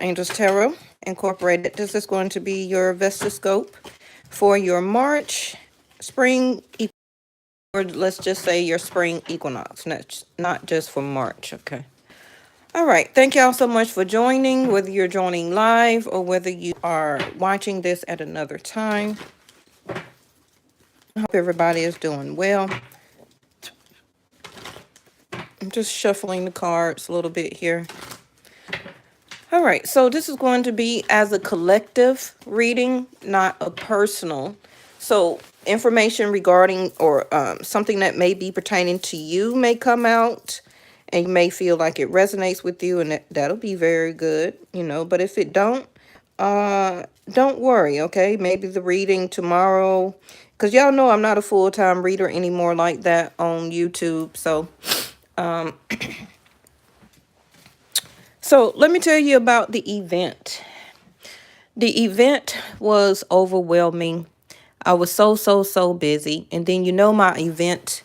Angels Tarot Incorporated. This is going to be your Vestascope for your March spring, or let's just say your spring equinox, not just for March, okay? All right. Thank y'all so much for joining, whether you're joining live or whether you are watching this at another time. I hope everybody is doing well. I'm just shuffling the cards a little bit here. All right, so this is going to be as a collective reading, not a personal. So information regarding or something that may be pertaining to you may come out, and you may feel like it resonates with you, and that'll be very good, But if it don't worry, okay? Maybe the reading tomorrow, because y'all know I'm not a full-time reader anymore like that on YouTube. So let me tell you about the event. The event was overwhelming. I was so busy. And then my event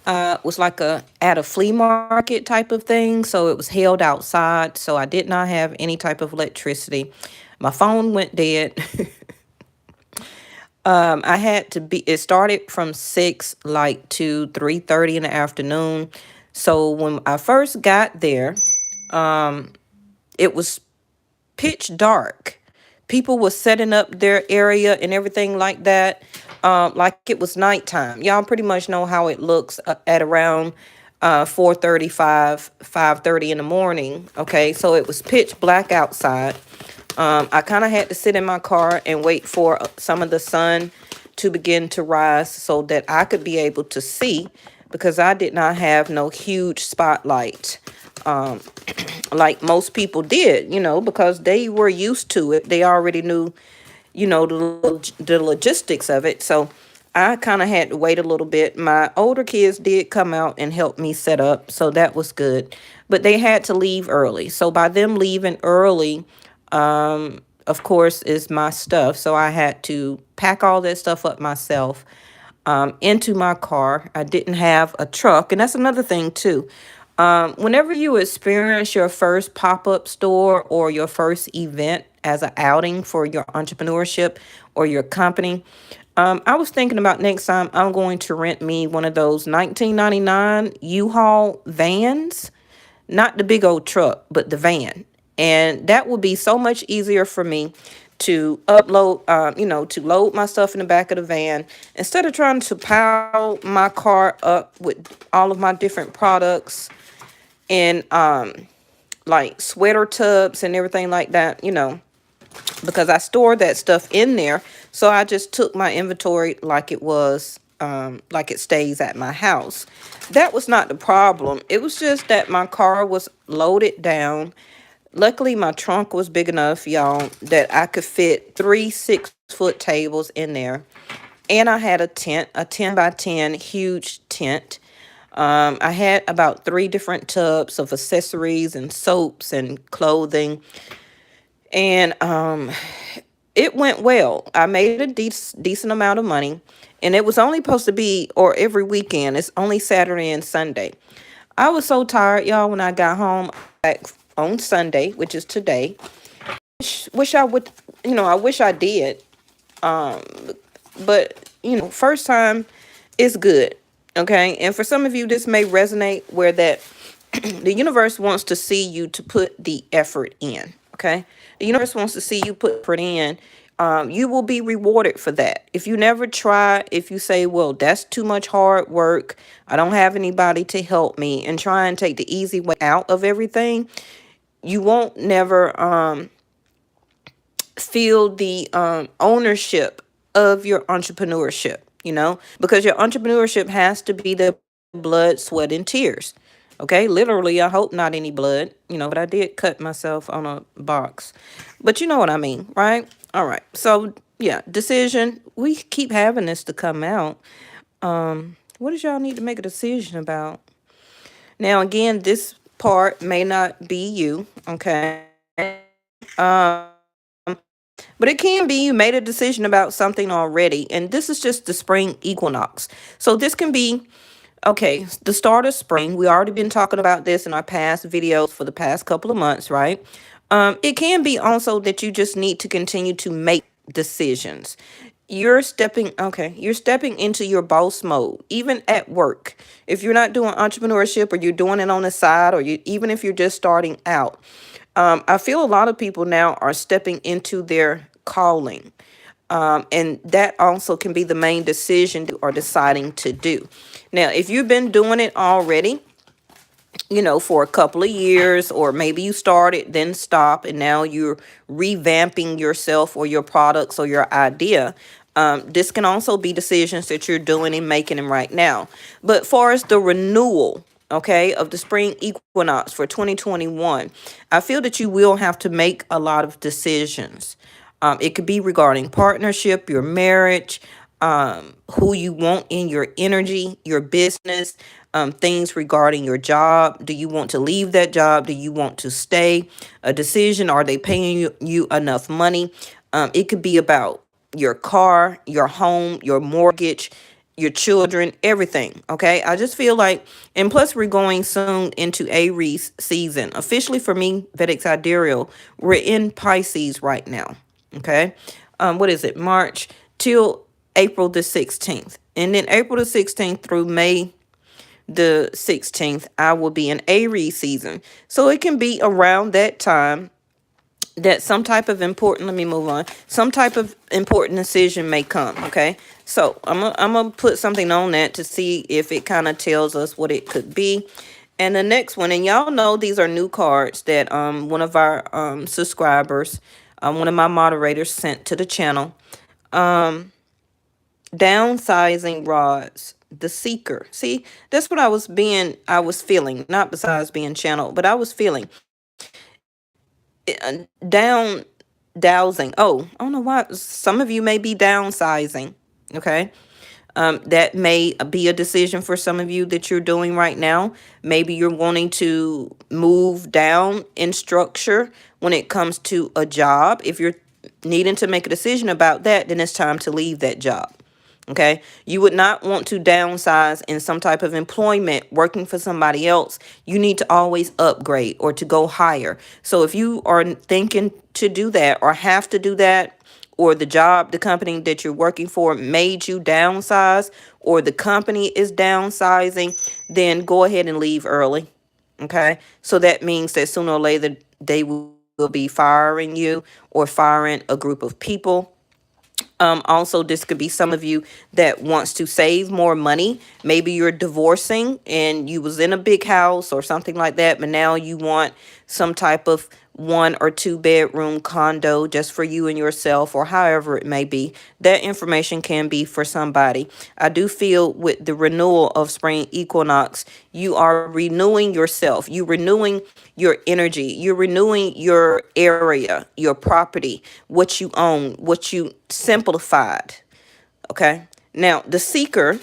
was like at a flea market type of thing. So it was held outside. So I did not have any type of electricity. My phone went dead. I had to be, it started from 6 like to 3:30 in the afternoon. So when I first got there, it was pitch dark. People were setting up their area and everything like that, like it was nighttime. Y'all pretty much know how it looks at around 4:35, 5:30 in the morning. Okay, so it was pitch black outside. I kind of had to sit in my car and wait for some of the sun to begin to rise so that I could be able to see, because I did not have no huge spotlight. Um, like most people did, because they were used to it. They already knew, the logistics of it. So I kind of had to wait a little bit. My older kids did come out and help me set up, so that was good. But they had to leave early. So by them leaving early, of course, is my stuff. So I had to pack all that stuff up myself into my car. I didn't have a truck, and that's another thing too. Whenever you experience your first pop-up store or your first event as an outing for your entrepreneurship or your company, I was thinking about next time I'm going to rent me one of those 1999 U-Haul vans, not the big old truck, but the van. And that would be so much easier for me to upload, to load my stuff in the back of the van instead of trying to pile my car up with all of my different products and like sweater tubs and everything like that, because I stored that stuff in there. So I just took my inventory like it was, like it stays at my house. That was not the problem. It was just that my car was loaded down. Luckily, my trunk was big enough, y'all, that I could fit 3 6-foot tables in there. And I had a tent, a 10 by 10 huge tent. I had about 3 different tubs of accessories and soaps and clothing. And it went well. I made a decent amount of money. And it was only supposed to be, or every weekend, it's only Saturday and Sunday. I was so tired, y'all, when I got home back on Sunday, which is today. Wish I would, I wish I did. Um, but, first time is good. Okay. And for some of you, this may resonate where that the universe wants to see you to put the effort in. Okay. The universe wants to see you put effort in. You will be rewarded for that. If you never try, if you say, well, that's too much hard work, I don't have anybody to help me, and try and take the easy way out of everything, you won't never feel the ownership of your entrepreneurship, because your entrepreneurship has to be the blood, sweat, and tears. Okay, literally, I hope not any blood, but I did cut myself on a box. But you know what I mean, right? All right. So, yeah, decision. We keep having this to come out. What does y'all need to make a decision about? Now, again, this part may not be you, okay? But it can be you made a decision about something already, and this is just the spring equinox. So this can be, okay, the start of spring. We already been talking about this in our past videos for the past couple of months, right? It can be also that you just need to continue to make decisions. You're stepping into your boss mode, even at work. If you're not doing entrepreneurship or you're doing it on the side, or even if you're just starting out, I feel a lot of people now are stepping into their calling. And that also can be the main decision you are deciding to do. Now, if you've been doing it already, for a couple of years, or maybe you started, then stop, and now you're revamping yourself or your products or your idea. This can also be decisions that you're doing and making them right now. But far as the renewal, okay, of the spring equinox for 2021, I feel that you will have to make a lot of decisions. It could be regarding partnership, your marriage, who you want in your energy, your business, things regarding your job. Do you want to leave that job? Do you want to stay? A decision, are they paying you enough money? It could be about your car, your home, your mortgage, your children, everything. Okay. I just feel like, and plus we're going soon into Aries season. Officially for me, Vedic Sidereal, we're in Pisces right now. Okay. What is it? March till April the 16th. And then April the 16th through May the 16th, I will be in Aries season. So it can be around that time that some type of important, let me move on, some type of important decision may come. Okay. So I'm gonna put something on that to see if it kind of tells us what it could be. And the next one, and y'all know these are new cards that one of our subscribers, one of my moderators sent to the channel. Downsizing rods, the seeker. See, that's what I was feeling, not besides being channeled, but I was feeling down dowsing. Oh, I don't know why. Some of you may be downsizing. Okay. That may be a decision for some of you that you're doing right now. Maybe you're wanting to move down in structure when it comes to a job. If you're needing to make a decision about that, then it's time to leave that job. Okay. You would not want to downsize in some type of employment working for somebody else. You need to always upgrade or to go higher. So if you are thinking to do that or have to do that, or the job, the company that you're working for made you downsize, or the company is downsizing, then go ahead and leave early. Okay. So that means that sooner or later they will be firing you or firing a group of people. Also, this could be some of you that wants to save more money. Maybe you're divorcing and you was in a big house or something like that, but now you want some type of 1 or 2 bedroom condo just for you and yourself, or however it may be. That information can be for somebody. I do feel with the renewal of spring equinox, you are renewing yourself. You renewing your energy. You're renewing your area, your property, what you own, what you simplified. Okay. Now, the seeker,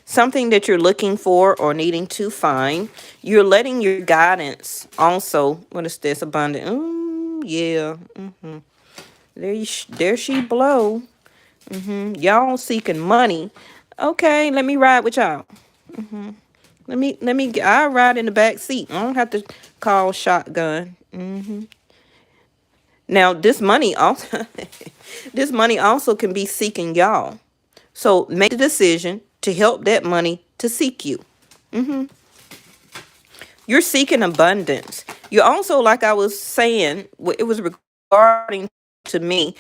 something that you're looking for or needing to find, you're letting your guidance also. What is this? Abundant. Ooh, yeah. There she blow. Y'all seeking money. Okay, let me ride with y'all. I'll ride in the back seat. I don't have to call shotgun. Now, this money also, this money also can be seeking y'all. So make the decision to help that money to seek you. You're seeking abundance. You also, like I was saying, it was regarding to me,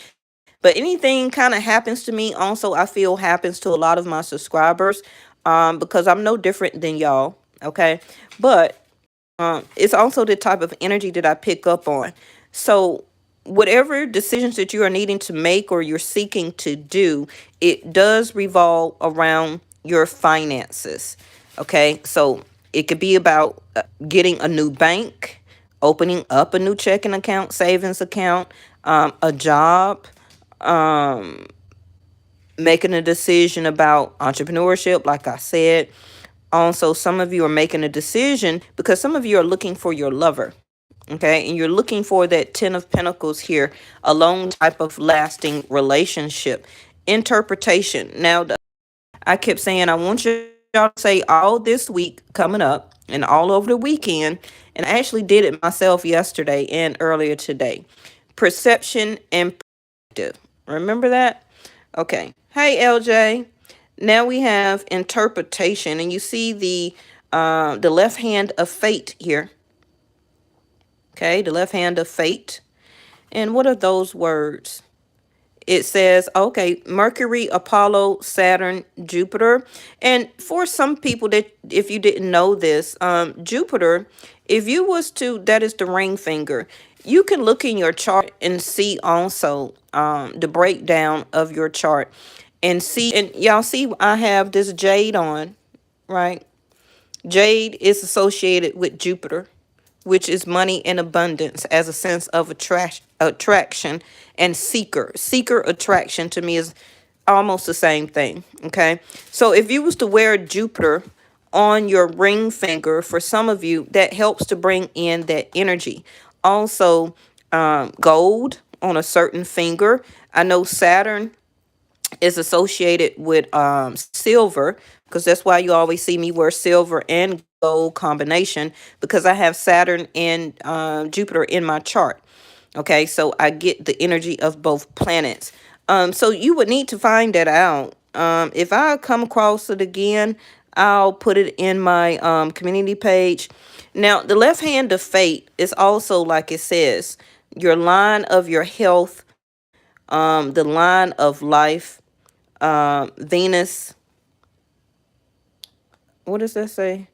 but anything kind of happens to me also, I feel happens to a lot of my subscribers, because I'm no different than y'all. Okay. But it's also the type of energy that I pick up on. So whatever decisions that you are needing to make or you're seeking to do, it does revolve around your finances. Okay. So it could be about getting a new bank, opening up a new checking account, savings account, a job, making a decision about entrepreneurship, like I said. Also, some of you are making a decision because some of you are looking for your lover. Okay. And you're looking for that 10 of Pentacles here, a long type of lasting relationship. Interpretation. Now, I kept saying, I want y'all to say all this week coming up. and all over the weekend. And I actually did it myself yesterday and earlier today. Perception and perspective. Remember that? Okay. Hey, LJ. Now we have interpretation, and you see the left hand of fate here. Okay, the left hand of fate. And what are those words? It says, okay, Mercury, Apollo, Saturn, Jupiter. And for some people that, if you didn't know this, Jupiter, if you was to, that is the ring finger, you can look in your chart and see also the breakdown of your chart and see, and y'all see I have this jade on, right? Jade is associated with Jupiter, which is money and abundance as a sense of attraction and seeker. Seeker attraction to me is almost the same thing. Okay. So if you was to wear Jupiter on your ring finger, for some of you, that helps to bring in that energy. Also, gold on a certain finger. I know Saturn is associated with silver, because that's why you always see me wear silver and gold combination, because I have Saturn and Jupiter in my chart. Okay, so I get the energy of both planets. So you would need to find that out. If I come across it again, I'll put it in my community page. Now, the left hand of fate is also, like it says, your line of your health, the line of life, Venus. What does that say?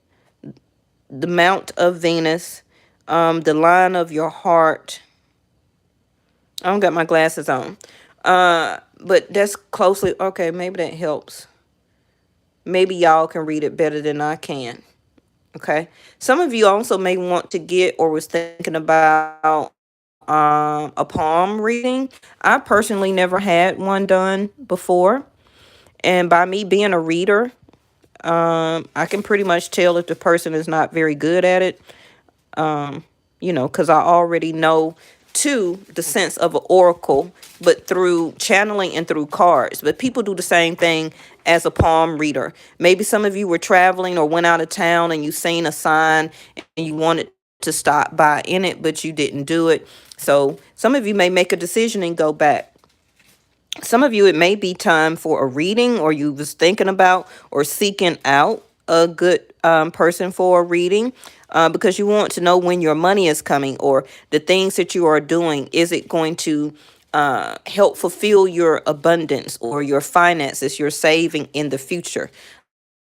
The mount of Venus, the line of your heart. I don't got my glasses on. But that's closely, okay, maybe that helps. Maybe y'all can read it better than I can. Okay. Some of you also may want to get or was thinking about a palm reading. I personally never had one done before. And by me being a reader, I can pretty much tell if the person is not very good at it, because I already know to the sense of an oracle, but through channeling and through cards. But people do the same thing as a palm reader. Maybe some of you were traveling or went out of town and you seen a sign and you wanted to stop by in it, but you didn't do it. So some of you may make a decision and go back. Some of you, it may be time for a reading, or you was thinking about or seeking out a good person for a reading, because you want to know when your money is coming, or the things that you are doing, is it going to help fulfill your abundance or your finances, your saving in the future.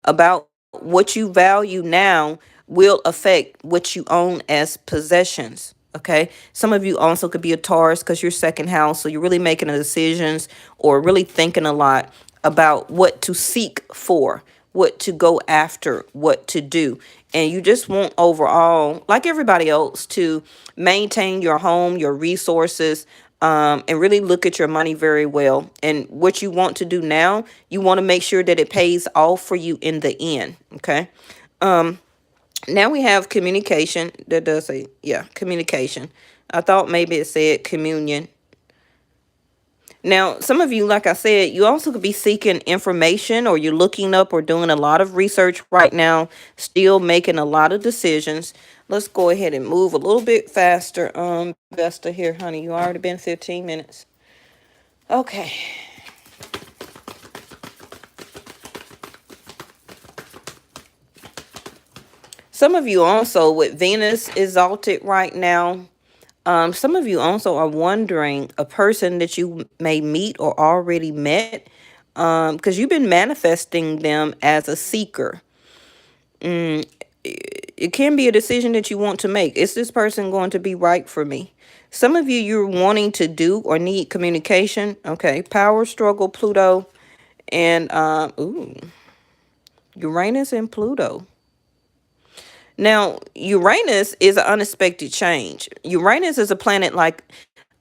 About what you value now will affect what you own as possessions. Okay. Some of you also could be a Taurus because you're second house. So you're really making decisions or really thinking a lot about what to seek for, what to go after, what to do. And you just want overall, like everybody else, to maintain your home, your resources, and really look at your money very well. And what you want to do now, you want to make sure that it pays off for you in the end. Okay. Now we have communication. That does say, yeah, communication. I thought maybe it said communion. Now, some of you, like I said, you also could be seeking information, or you're looking up or doing a lot of research right now, still making a lot of decisions. Let's go ahead and move a little bit faster. Vesta here, honey. You already been 15 minutes. Okay. Some of you also with Venus exalted right now. Some of you also are wondering a person that you may meet or already met, because you've been manifesting them as a seeker. It can be a decision that you want to make. Is this person going to be right for me? Some of you, you're wanting to do or need communication. Okay, power struggle, Pluto, and Uranus and Pluto. Now, Uranus is an unexpected change. Uranus is a planet like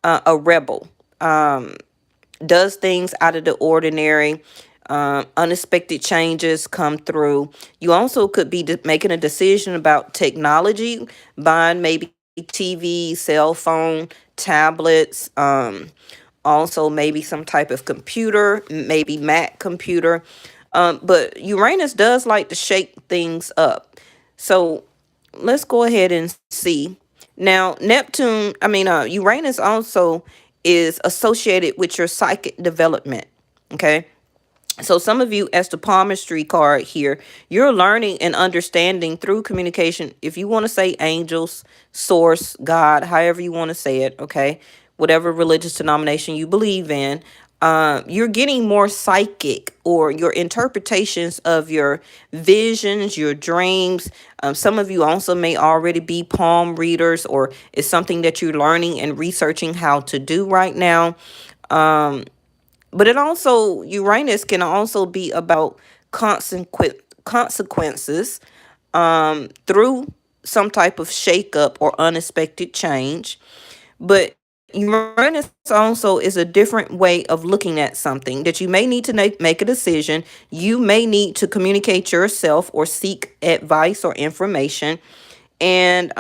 a rebel, does things out of the ordinary. Unexpected changes come through. You also could be making a decision about technology, buying maybe TV, cell phone, tablets, also maybe some type of computer, maybe Mac computer. But Uranus does like to shake things up. So let's go ahead and see. Now, Uranus also is associated with your psychic development. Okay. So some of you, as the palmistry card here, you're learning and understanding through communication. If you want to say angels, source, God, however you want to say it, okay, whatever religious denomination you believe in, you're getting more psychic, or your interpretations of your visions, your dreams. Some of you also may already be palm readers, or it's something that you're learning and researching how to do right now. Um, but it also, Uranus can also be about consequences through some type of shakeup or unexpected change. But Uranus also is a different way of looking at something, that you may need to make a decision. You may need to communicate yourself or seek advice or information. And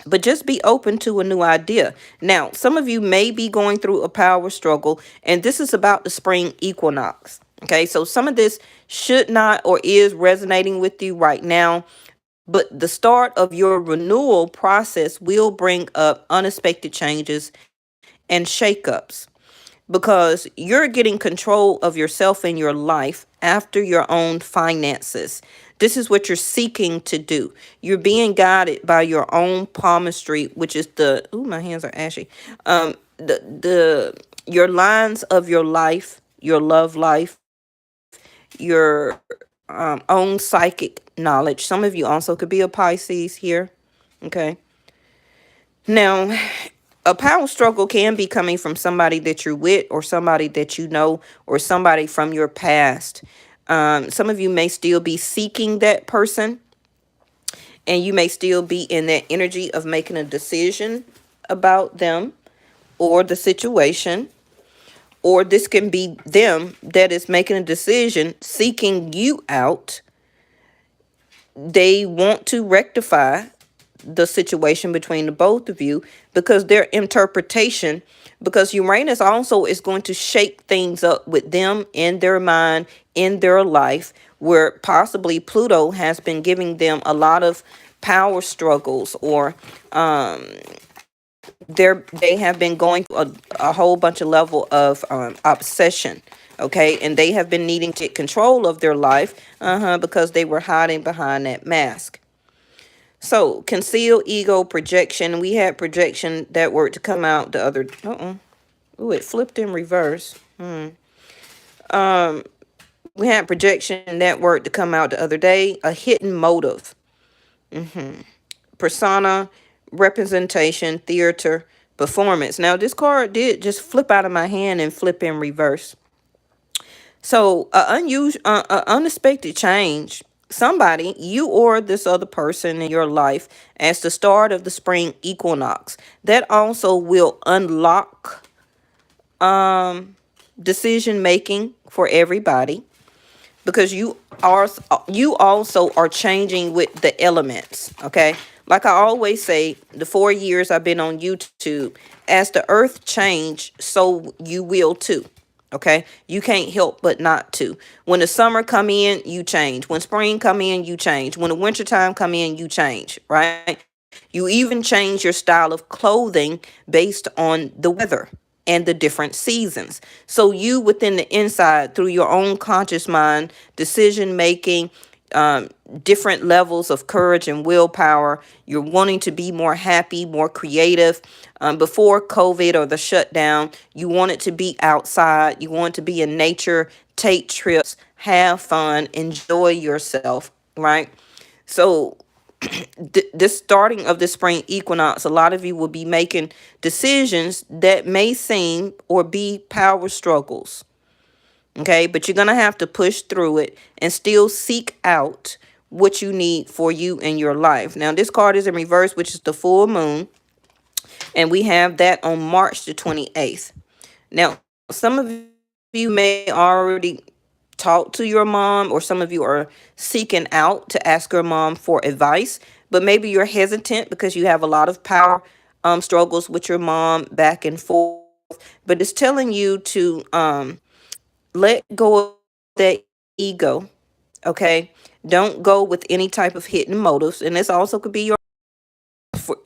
but just be open to a new idea. Now, some of you may be going through a power struggle, and this is about the spring equinox. Okay, so some of this should not or is resonating with you right now, but the start of your renewal process will bring up unexpected changes and shakeups, because you're getting control of yourself and your life after your own finances. This is what you're seeking to do. You're being guided by your own palmistry, which is the, ooh, my hands are ashy. The your lines of your life, your love life, your own psychic knowledge. Some of you also could be a Pisces here. Okay. Now, a power struggle can be coming from somebody that you're with, or somebody that you know, or somebody from your past. Some of you may still be seeking that person, and you may still be in that energy of making a decision about them or the situation. Or this can be them that is making a decision, seeking you out. They want to rectify the situation between the both of you, because their interpretation, because Uranus also is going to shake things up with them in their mind, in their life, where possibly Pluto has been giving them a lot of power struggles, or they have been going through a whole bunch of level of obsession. Okay, and they have been needing to get control of their life, because they were hiding behind that mask. So, conceal ego projection. We had projection, that word, to come out the other. Ooh, it flipped in reverse. We had projection, that word, to come out the other day. A hidden motive. Persona, representation, theater, performance. Now, this card did just flip out of my hand and flip in reverse. So, unexpected change. Somebody, you or this other person in your life, as the start of the spring equinox, that also will unlock decision making for everybody, because you also are changing with the elements. Okay, like I always say, the 4 years I've been on YouTube, as the earth change, so you will too. Okay, you can't help but not to. When the summer come in, you change. When spring come in, you change. When the winter time come in, you change. Right, you even change your style of clothing based on the weather and the different seasons. So you, within the inside, through your own conscious mind, decision making, different levels of courage and willpower, you're wanting to be more happy, more creative. Before COVID or the shutdown, you wanted to be outside, you want to be in nature, take trips, have fun, enjoy yourself, right? So this starting of the spring equinox, a lot of you will be making decisions that may seem or be power struggles. Okay, but you're gonna have to push through it and still seek out what you need for you in your life. Now, this card is in reverse, which is the full moon, and we have that on March the 28th. Now, some of you may already talk to your mom, or some of you are seeking out to ask your mom for advice, but maybe you're hesitant because you have a lot of power struggles with your mom back and forth. But it's telling you to let go of that ego. Okay, Don't go with any type of hidden motives. And this also could be your, for,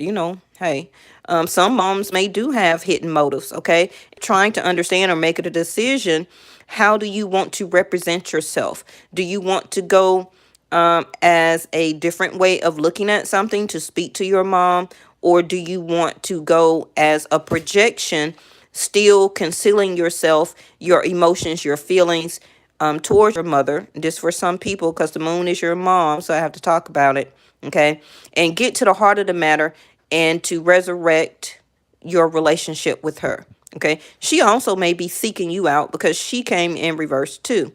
hey, some moms may do have hidden motives. Okay, trying to understand or make it a decision. How do you want to represent yourself? Do you want to go as a different way of looking at something to speak to your mom, or do you want to go as a projection, still concealing yourself, your emotions, your feelings towards your mother? Just for some people, because the moon is your mom, so I have to talk about it. Okay, and get to the heart of the matter and to resurrect your relationship with her. Okay, she also may be seeking you out because she came in reverse too.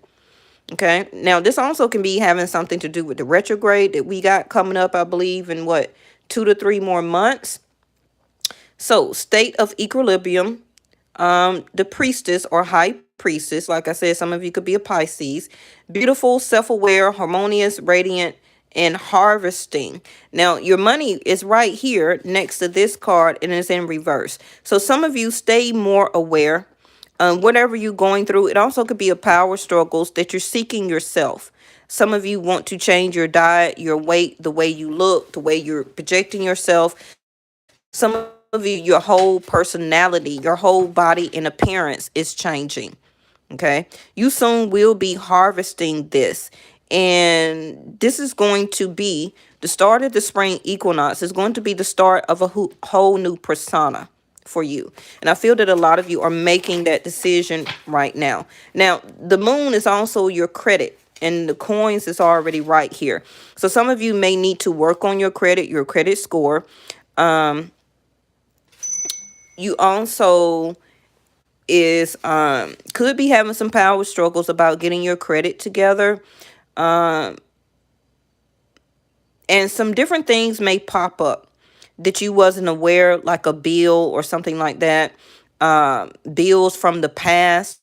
Okay, now this also can be having something to do with the retrograde that we got coming up, I believe, in what, 2 to 3 more months. So, state of equilibrium, the priestess or high priestess, like I said, some of you could be a Pisces, beautiful, self-aware, harmonious, radiant, and harvesting. Now, your money is right here next to this card and it's in reverse. So some of you stay more aware. Whatever you're going through, it also could be a power struggles that you're seeking yourself. Some of you want to change your diet, your weight, the way you look, the way you're projecting yourself. Some of you, your whole personality, your whole body and appearance is changing. Okay. You soon will be harvesting this. And this is going to be the start of the spring equinox. Is going to be the start of a whole new persona for you. And I feel that a lot of you are making that decision right now. Now, the moon is also your credit. And the coins is already right here. So some of you may need to work on your credit score. You also could be having some power struggles about getting your credit together. And some different things may pop up that you wasn't aware, like a bill or something like that. Bills from the past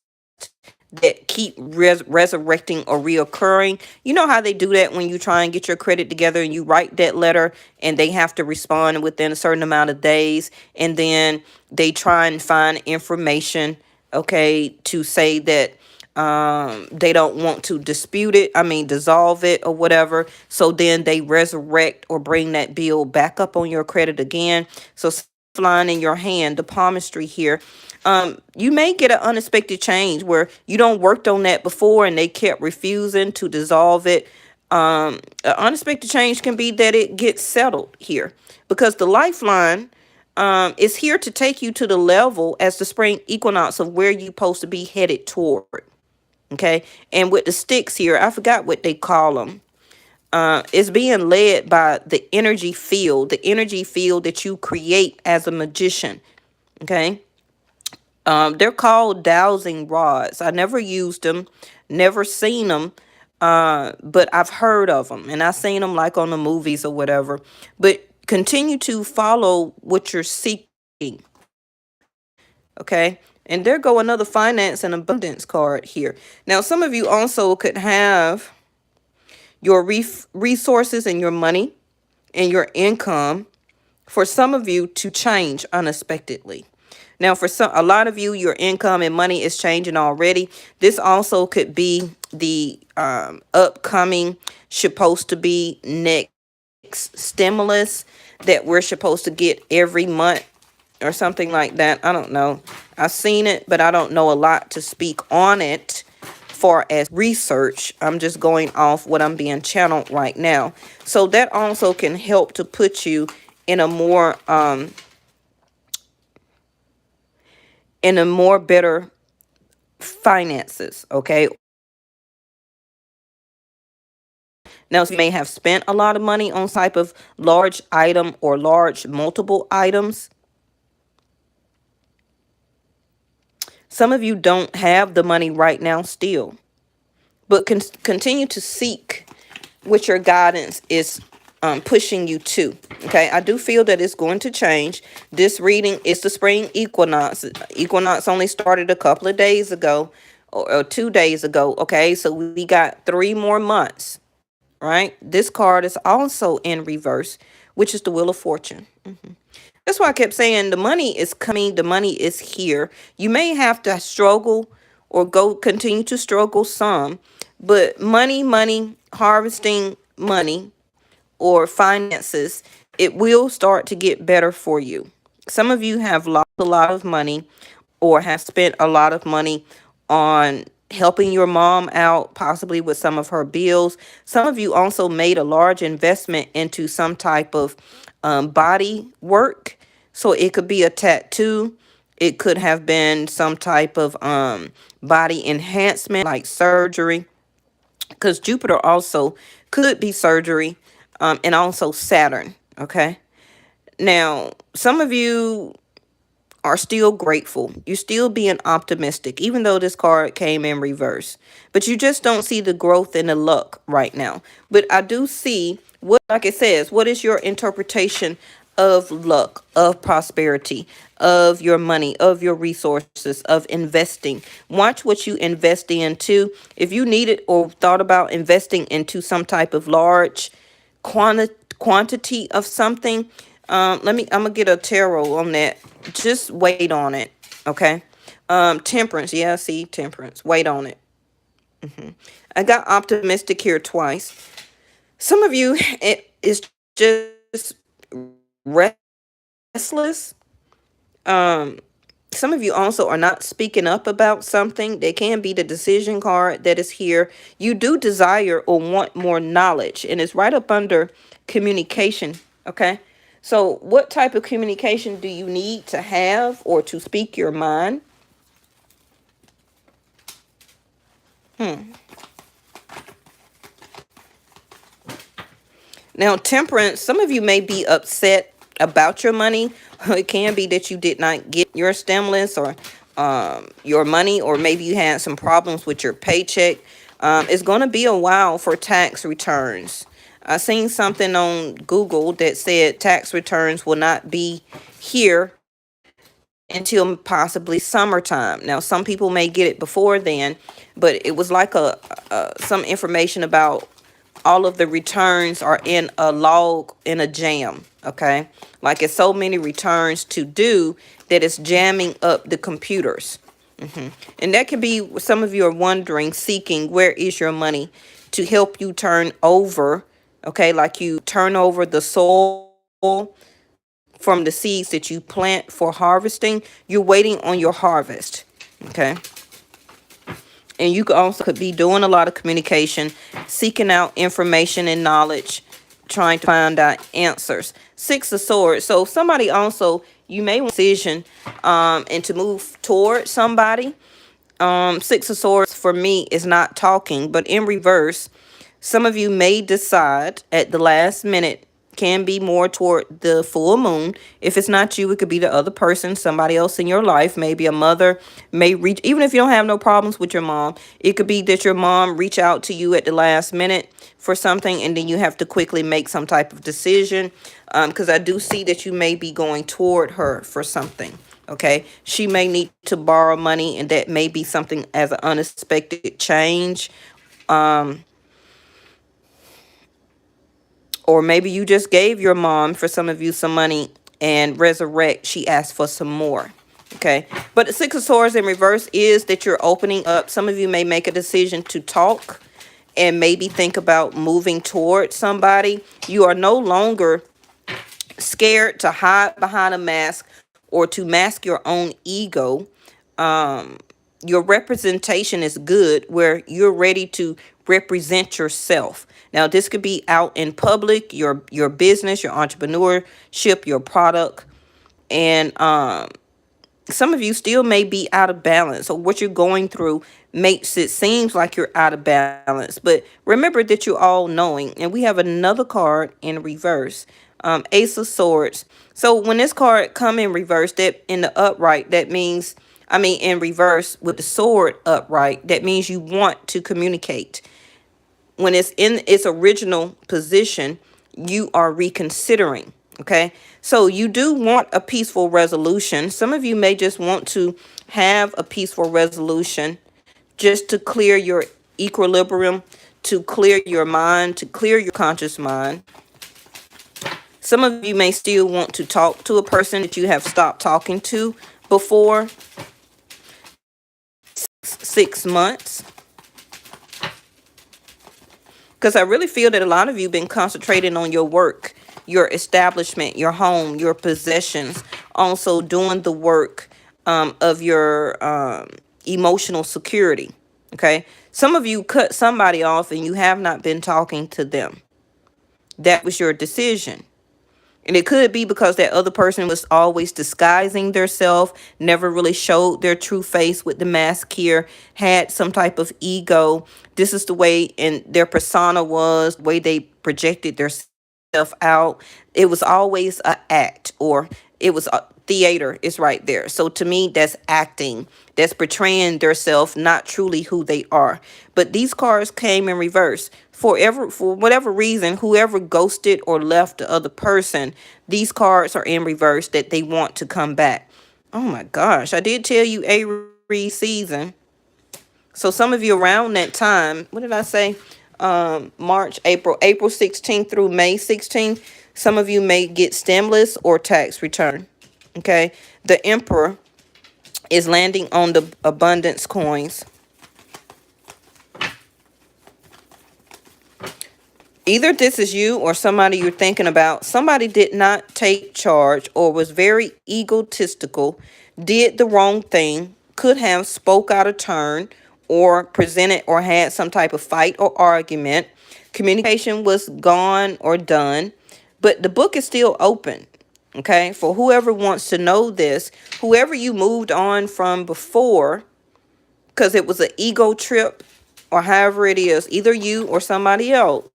that keep resurrecting or reoccurring. You know how they do that when you try and get your credit together and you write that letter and they have to respond within a certain amount of days, and then they try and find information, okay, to say that they don't want to dispute it, dissolve it or whatever. So then they resurrect or bring that bill back up on your credit again. So flying in your hand, the palmistry here. You may get an unexpected change where you don't worked on that before and they kept refusing to dissolve it. An unexpected change can be that it gets settled here, because the lifeline is here to take you to the level as the spring equinox of where you're supposed to be headed toward. Okay. And with the sticks here, I forgot what they call them. It's being led by the energy field that you create as a magician. Okay. They're called dowsing rods. I never used them, never seen them, but I've heard of them and I've seen them like on the movies or whatever. But continue to follow what you're seeking. Okay. And there go another finance and abundance card here. Now, some of you also could have your resources and your money and your income, for some of you, to change unexpectedly. Now, for a lot of you, your income and money is changing already. This also could be the upcoming, supposed to be next stimulus that we're supposed to get every month or something like that. I don't know. I've seen it, but I don't know a lot to speak on it far as research. I'm just going off what I'm being channeled right now. So that also can help to put you in a more better finances. Okay. Now, you may have spent a lot of money on type of large item or large multiple items. Some of you don't have the money right now still, but continue to seek what your guidance is pushing you to. Okay, I do feel that it's going to change. This reading is the spring equinox. Equinox only started a couple of days ago, or 2 days ago. Okay, so we got 3 more months, right? This card is also in reverse, which is the Wheel of Fortune. That's why I kept saying the money is coming, the money is here. You may have to struggle or continue to struggle some, But money, harvesting money or finances, it will start to get better for you. Some of you have lost a lot of money or have spent a lot of money on helping your mom out, possibly with some of her bills. Some of you also made a large investment into some type of body work. So it could be a tattoo. It could have been some type of body enhancement like surgery, because Jupiter also could be surgery, and also Saturn. Okay. Now, some of you are still grateful. You're still being optimistic, even though this card came in reverse. But you just don't see the growth and the luck right now. But I do see what, like it says, what is your interpretation of luck, of prosperity, of your money, of your resources, of investing? Watch what you invest into. If you needed or thought about investing into some type of large quantity of something, I'm gonna get a tarot on that. Just wait on it. Okay. Temperance. Yeah, see, temperance. Wait on it. I got optimistic here twice. Some of you, it is just restless. Um, some of you also are not speaking up about something. They can be the decision card that is here. You do desire or want more knowledge, and it's right up under communication. Okay. So, what type of communication do you need to have or to speak your mind? Now, temperance, some of you may be upset about your money. It can be that you did not get your stimulus or your money, or maybe you had some problems with your paycheck. It's going to be a while for tax returns. I seen something on Google that said tax returns will not be here until possibly summertime. Now, some people may get it before then, but it was like some information about all of the returns are in a log in a jam. Okay, like it's so many returns to do that it's jamming up the computers. And that could be, some of you are wondering, seeking, where is your money to help you turn over? Okay, like you turn over the soil from the seeds that you plant for harvesting. You're waiting on your harvest. Okay. And you could be doing a lot of communication, seeking out information and knowledge, trying to find out answers. Six of Swords. So somebody also, you may want a decision and to move toward somebody. Six of Swords for me is not talking, but in reverse, some of you may decide at the last minute, can be more toward the full moon. If it's not you, it could be the other person, somebody else in your life. Maybe a mother may reach, even if you don't have no problems with your mom, it could be that your mom reach out to you at the last minute for something, and then you have to quickly make some type of decision. Because I do see that you may be going toward her for something. Okay, she may need to borrow money, and that may be something as an unexpected change. Or maybe you just gave your mom, for some of you, some money, and resurrect, she asked for some more. Okay. But the Six of Swords in reverse is that you're opening up. Some of you may make a decision to talk and maybe think about moving toward somebody. You are no longer scared to hide behind a mask or to mask your own ego. Your representation is good, where you're ready to represent yourself. Now, this could be out in public, your business, your entrepreneurship, your product. And some of you still may be out of balance. So what you're going through makes it seems like you're out of balance. But remember that you're all knowing. And we have another card in reverse. Ace of Swords. So when this card come in reverse, that in the upright, that means, in reverse with the sword upright, that means you want to communicate. When it's in its original position, you are reconsidering. Okay. So you do want a peaceful resolution. Some of you may just want to have a peaceful resolution just to clear your equilibrium, to clear your mind, to clear your conscious mind. Some of you may still want to talk to a person that you have stopped talking to before 6 months. Because I really feel that a lot of you been concentrating on your work, your establishment, your home, your possessions, also doing the work of your emotional security. Okay. Some of you cut somebody off and you have not been talking to them. That was your decision. And it could be because that other person was always disguising their self, never really showed their true face with the mask here, had some type of ego. This is the way and their persona was, the way they projected their self out. It was always a act, or it was a theater is right there. So to me, that's acting. That's portraying their self, not truly who they are. But these cards came in reverse. For whatever reason, whoever ghosted or left the other person, these cards are in reverse that they want to come back. Oh my gosh, I did tell you Aries season. So some of you around that time, what did I say? March, April 16th through May 16th, some of you may get stimulus or tax return. Okay. The Emperor is landing on the abundance coins. Either this is you or somebody you're thinking about. Somebody did not take charge or was very egotistical, did the wrong thing, could have spoke out of turn or presented or had some type of fight or argument. Communication was gone or done, but the book is still open. Okay, for whoever wants to know this, whoever you moved on from before, because it was an ego trip or however it is, either you or somebody else,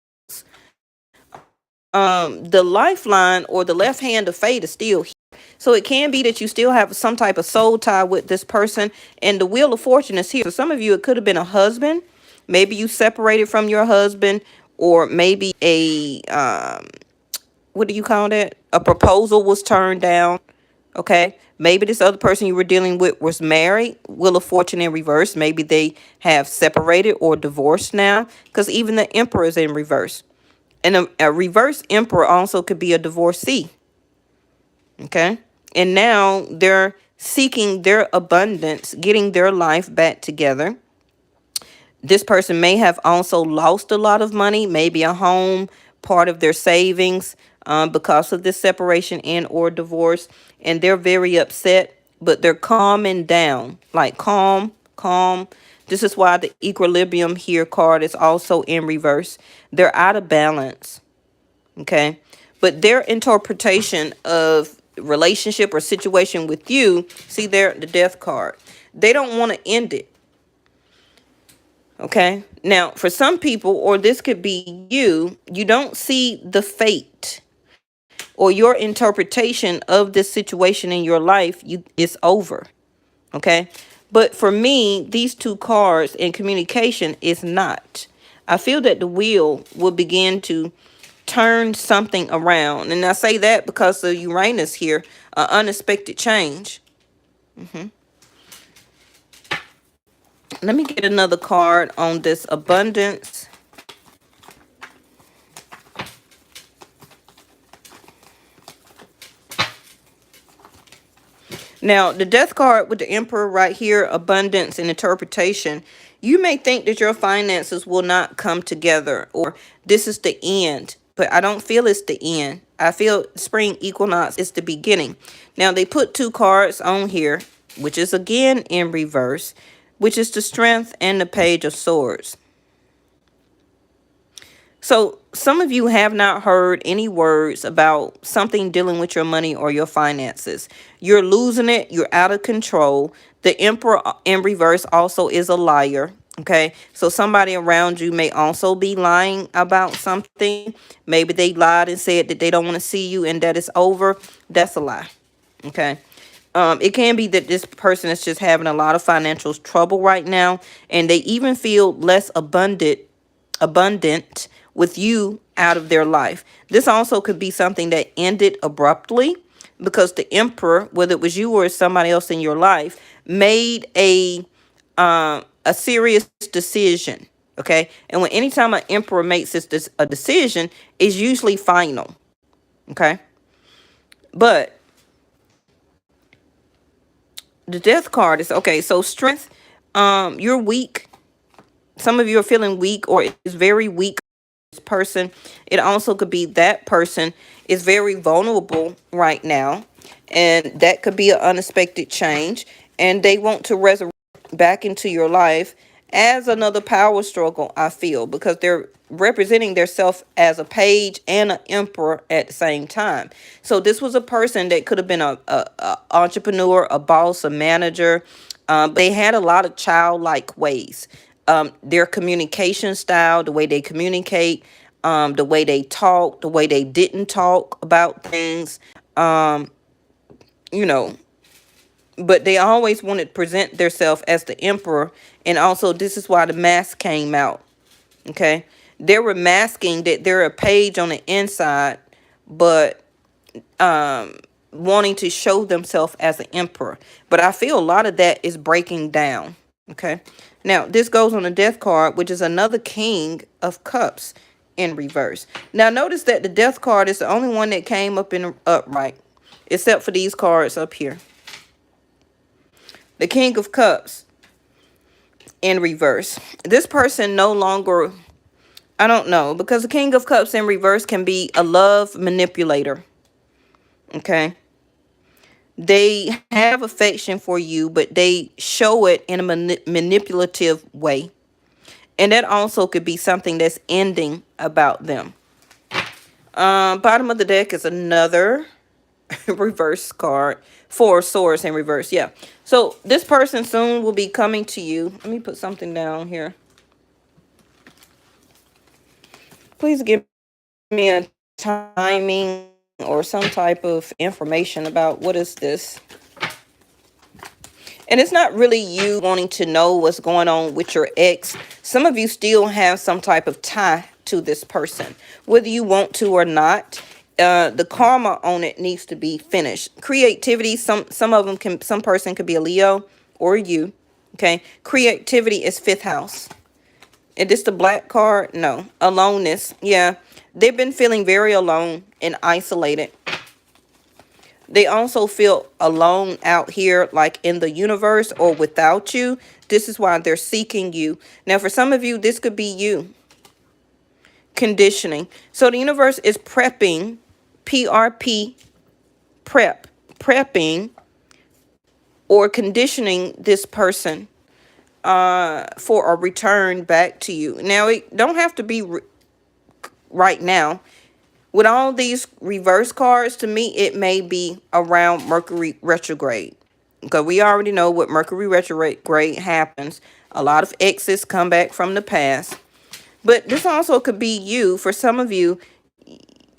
the lifeline or the left hand of fate is still here. So it can be that you still have some type of soul tie with this person, and the wheel of fortune is here. So some of you, it could have been a husband. Maybe you separated from your husband, or maybe a what do you call that? A proposal was turned down. Okay. Maybe this other person you were dealing with was married. Wheel of fortune in reverse. Maybe they have separated or divorced now, because even the Emperor is in reverse. And a reverse Emperor also could be a divorcee. Okay. And now they're seeking their abundance, getting their life back together. This person may have also lost a lot of money, maybe a home, part of their savings, because of this separation and or divorce. And they're very upset, but they're calming down, like calm. This is why the equilibrium here card is also in reverse. They're out of balance. Okay. But their interpretation of relationship or situation with you, see there, the death card. They don't want to end it. Okay. Now, for some people, or this could be you, you don't see the fate or your interpretation of this situation in your life. It's over. Okay. But for me, these two cards in communication is not. I feel that the wheel will begin to turn something around. And I say that because of Uranus here, unexpected change. Let me get another card on this abundance. Now, the death card with the Emperor right here, abundance and interpretation. You may think that your finances will not come together, or this is the end. But I don't feel it's the end. I feel spring equinox is the beginning. Now, they put two cards on here, which is again in reverse, which is the Strength and the Page of Swords. So some of you have not heard any words about something dealing with your money or your finances. You're losing it. You're out of control. The Emperor in reverse also is a liar. Okay. So somebody around you may also be lying about something. Maybe they lied and said that they don't want to see you and that it's over. That's a lie. Okay. It can be that this person is just having a lot of financial trouble right now, and they even feel less abundant with you out of their life. This also could be something that ended abruptly because the Emperor, whether it was you or somebody else in your life, made a serious decision. Okay. And when anytime an Emperor makes a decision, it's usually final. Okay. But the death card is okay. So strength, you're weak. Some of you are feeling weak or is very weak person. It also could be that person is very vulnerable right now, and that could be an unexpected change, and they want to resurrect back into your life as another power struggle, I feel, because they're representing themselves as a page and an emperor at the same time. So this was a person that could have been a entrepreneur, a boss, a manager. They had a lot of childlike ways. Their communication style, the way they communicate, the way they talk, the way they didn't talk about things, you know, but they always wanted to present themselves as the emperor. And also, this is why the mask came out. Okay. They were masking that they're a page on the inside, but wanting to show themselves as an emperor. But I feel a lot of that is breaking down. Okay. Now, this goes on the death card, which is another king of cups in reverse. Now, notice that the death card is the only one that came up in upright, except for these cards up here. The king of cups in reverse. This person no longer, I don't know, because the king of cups in reverse can be a love manipulator. Okay. They have affection for you, but they show it in a manipulative way. And that also could be something that's ending about them. Bottom of the deck is another reverse card. Four swords in reverse. Yeah. So this person soon will be coming to you. Let me put something down here. Please give me a timing or some type of information about what is this. And it's not really you wanting to know what's going on with your ex. Some of you still have some type of tie to this person, whether you want to or not. The karma on it needs to be finished. Creativity, some of them can, some person could be a Leo or you. Okay. Creativity is 5th house. And this the black card? No. Aloneness. Yeah. They've been feeling very alone and isolated. They also feel alone out here, like in the universe or without you. This is why they're seeking you. Now, for some of you, this could be you. Conditioning. So the universe is prepping, PRP, prepping or conditioning this person for a return back to you. Now, it don't have to be right now. With all these reverse cards, to me, it may be around Mercury retrograde. Because we already know what Mercury retrograde happens. A lot of exes come back from the past. But this also could be you. For some of you,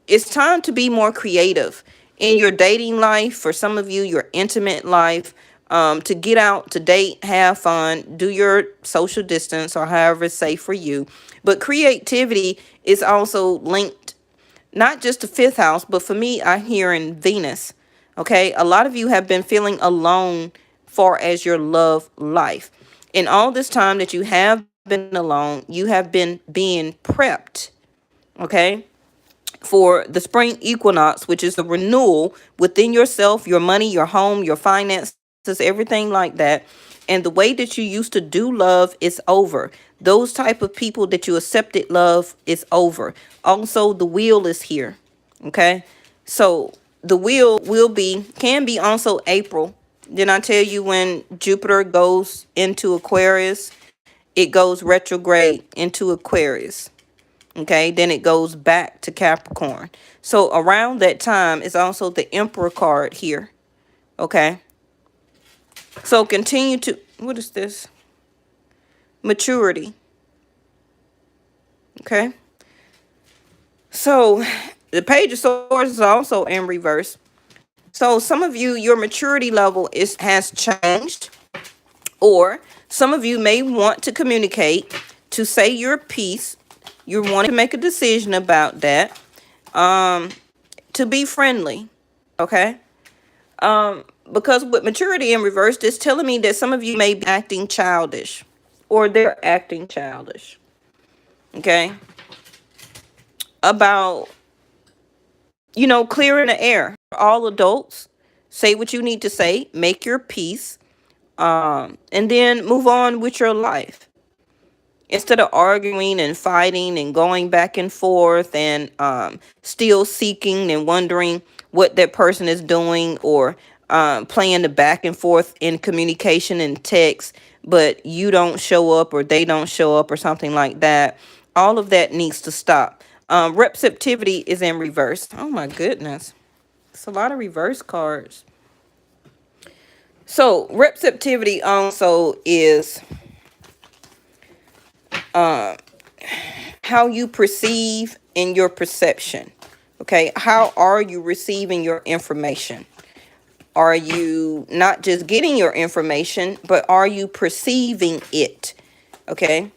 it's time to be more creative in your dating life. For some of you, your intimate life. To get out, to date, have fun, do your social distance or however it's safe for you. But creativity is also linked not just the 5th house, but for me, I'm hearing Venus. Okay. A lot of you have been feeling alone far as your love life. In all this time that you have been alone, you have been being prepped. Okay. For the spring equinox, which is the renewal within yourself, your money, your home, your finances, everything like that. And the way that you used to do love is over. Those type of people that you accepted love is over. Also, the wheel is here. Okay. So the wheel can be also April. Didn't I tell you when Jupiter goes into Aquarius, it goes retrograde into Aquarius. Okay. Then it goes back to Capricorn. So around that time is also the Emperor card here. Okay. So continue to, what is this? Maturity. Okay. So the Page of Swords is also in reverse. So some of you, your maturity level has changed. Or some of you may want to communicate, to say your piece. You're wanting to make a decision about that. To be friendly. Okay. Because with maturity in reverse, it's telling me that some of you may be acting childish, or they're acting childish. Okay. About, clearing the air. All adults, say what you need to say, make your peace, and then move on with your life. instead of arguing and fighting and going back and forth and still seeking and wondering what that person is doing, or playing the back and forth in communication and text, but you don't show up or they don't show up or something like that. All of that needs to stop. Receptivity is in reverse. Oh my goodness. It's a lot of reverse cards. So receptivity also is how you perceive in your perception. Okay, how are you receiving your information? Are you not just getting your information, but are you perceiving it? Okay,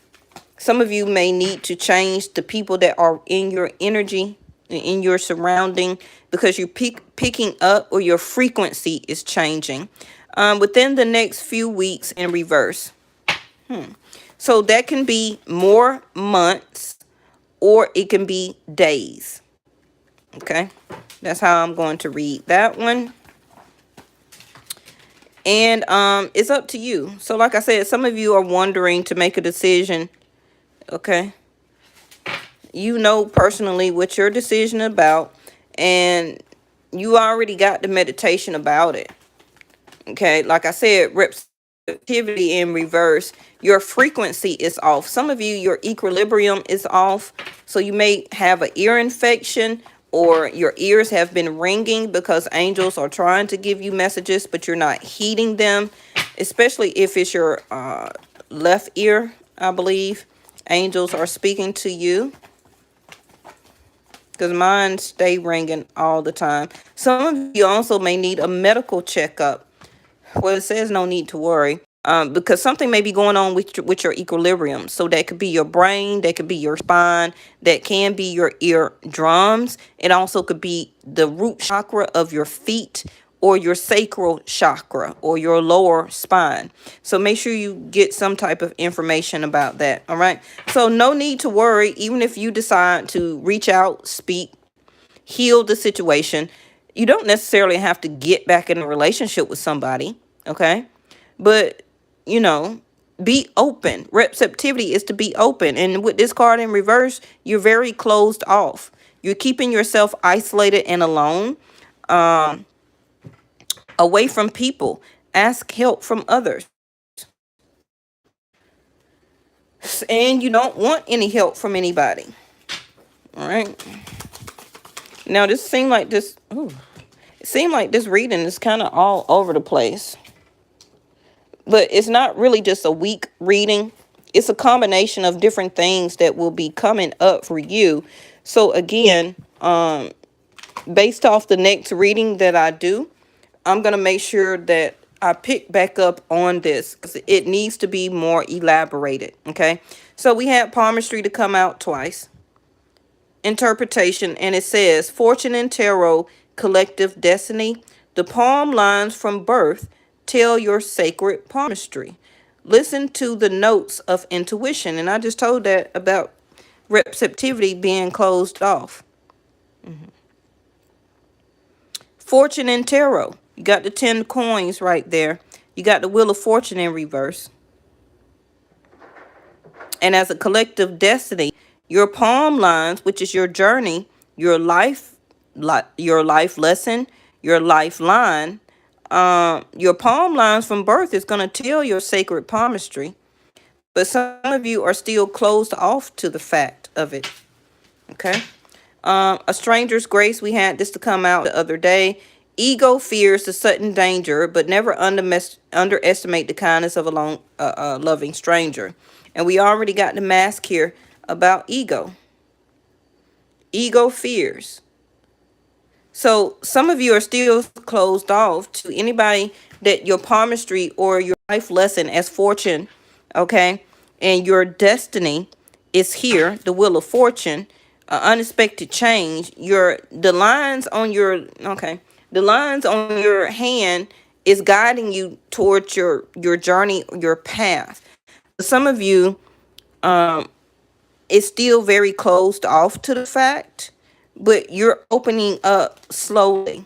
some of you may need to change the people that are in your energy, in your surrounding, because you're picking up, or your frequency is changing within the next few weeks in reverse. So that can be more months, or it can be days. Okay, that's how I'm going to read that one. And it's up to you. So like I said, some of you are wondering to make a decision. Okay, you know personally what your decision about, and you already got the meditation about it. Okay, like I said, receptivity in reverse, your frequency is off. Some of you, your equilibrium is off, so you may have an ear infection, or your ears have been ringing because angels are trying to give you messages, but you're not heeding them, especially if it's your left ear. I believe angels are speaking to you, because mine stay ringing all the time. Some of you also may need a medical checkup. Well, it says no need to worry, because something may be going on with your equilibrium. So that could be your brain, that could be your spine, that can be your eardrums. It also could be the root chakra of your feet, or your sacral chakra, or your lower spine. So make sure you get some type of information about that. All right. So no need to worry, even if you decide to reach out, speak, heal the situation. You don't necessarily have to get back in a relationship with somebody, okay? But, you know, be open. Receptivity is to be open. And with this card in reverse, you're very closed off. You're keeping yourself isolated and alone, away from people. Ask help from others. And you don't want any help from anybody. All right. Now, this seemed like this... Ooh. It seemed like this reading is kind of all over the place. But it's not really just a weak reading. It's a combination of different things that will be coming up for you. So again, based off the next reading that I do, I'm going to make sure that I pick back up on this, because it needs to be more elaborated. Okay. So we had palmistry to come out twice. Interpretation, and it says fortune and tarot, collective destiny. The palm lines from birth tell your sacred palmistry. Listen to the notes of intuition. And I just told that about receptivity being closed off. Fortune and tarot. You got the 10 coins right there. You got the wheel of fortune in reverse. And as a collective destiny, your palm lines, which is your journey, your life lesson, your lifeline, your palm lines from birth is going to tell your sacred palmistry. But some of you are still closed off to the fact of it. Okay. A stranger's grace. We had this to come out the other day. Ego fears the sudden danger, but never underestimate the kindness of a loving stranger. And we already got the mask here about ego. Ego fears. So some of you are still closed off to anybody that your palmistry or your life lesson as fortune, okay, and your destiny is here, the wheel of fortune, unexpected change. The lines on your hand is guiding you towards your journey, your path. Some of you is still very closed off to the fact, but you're opening up slowly.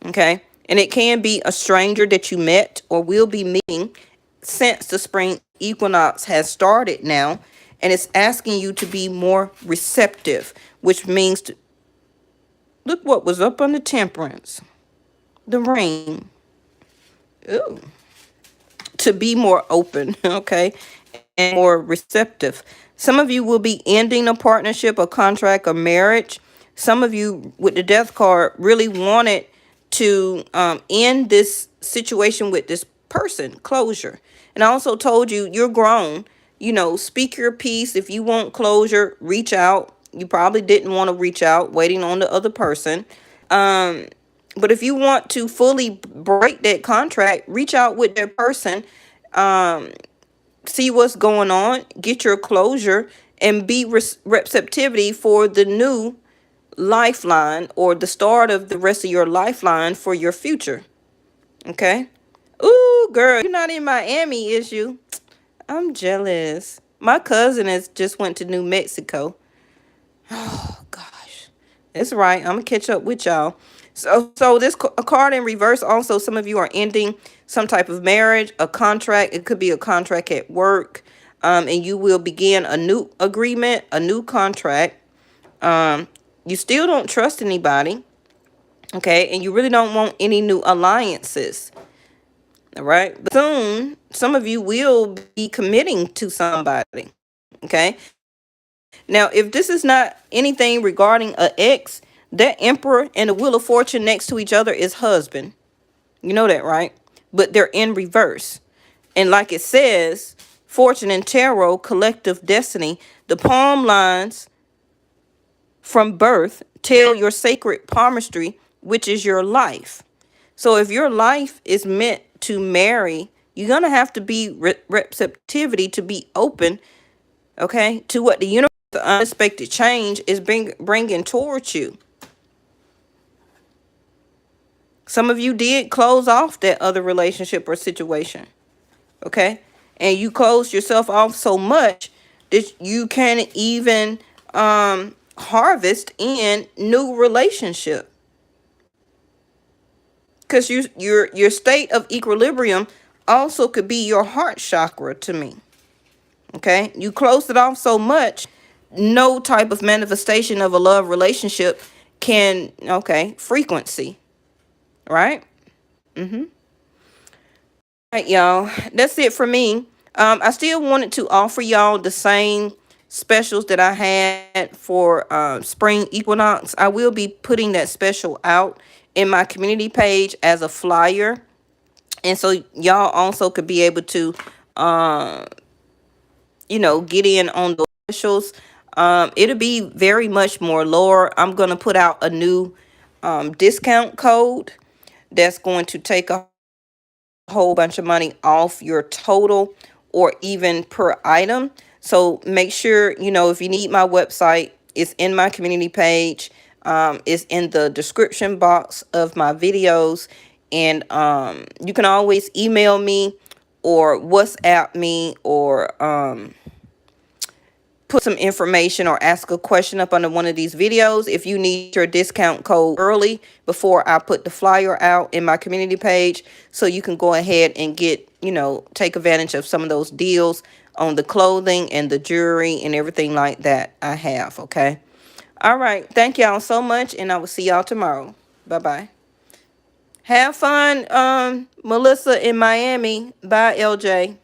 Okay. And it can be a stranger that you met or will be meeting since the spring equinox has started now, and it's asking you to be more receptive, which means to look what was up on the temperance, the rain. Ooh. To be more open, okay, and more receptive. Some of you will be ending a partnership, a contract, a marriage. Some of you with the death card really wanted to end this situation with this person, closure. And I also told you you're grown. Speak your piece. If you want closure, reach out. You probably didn't want to reach out, waiting on the other person. But if you want to fully break that contract, reach out with that person, see what's going on, get your closure, and be receptivity for the new lifeline or the start of the rest of your lifeline for your future. Okay? Ooh, girl, you're not in Miami, is you? I'm jealous. My cousin has just went to New Mexico. Oh gosh, that's right. I'm gonna catch up with y'all. So this a card in reverse. Also, some of you are ending some type of marriage, a contract. It could be a contract at work, and you will begin a new agreement, a new contract. You still don't trust anybody, okay, and you really don't want any new alliances. All right, but soon some of you will be committing to somebody. Okay. Now, if this is not anything regarding an ex, that Emperor and the Wheel of Fortune next to each other is husband. You know that, right? But they're in reverse. And like it says, Fortune and Tarot, collective destiny, the palm lines from birth tell your sacred palmistry, which is your life. So if your life is meant to marry, you're going to have to be receptivity to be open, okay, to what the universe, the unexpected change is bringing towards you. Some of you did close off that other relationship or situation, okay? And you closed yourself off so much that you can't even harvest in new relationship. Because your state of equilibrium also could be your heart chakra to me. Okay? You closed it off so much, no type of manifestation of a love relationship can, okay, frequency. Right? Mm-hmm. All right, y'all. That's it for me. I still wanted to offer y'all the same specials that I had for spring equinox. I will be putting that special out in my community page as a flyer. And so y'all also could be able to get in on those specials. It'll be very much more lower. I'm gonna put out a new discount code that's going to take a whole bunch of money off your total or even per item. So make sure, if you need my website, it's in my community page. It's in the description box of my videos. And you can always email me or WhatsApp me or put some information or ask a question up under one of these videos. If you need your discount code early before I put the flyer out in my community page, so you can go ahead and get, take advantage of some of those deals on the clothing and the jewelry and everything like that I have. Okay. All right. Thank y'all so much. And I will see y'all tomorrow. Bye-bye. Have fun, Melissa in Miami. Bye, LJ.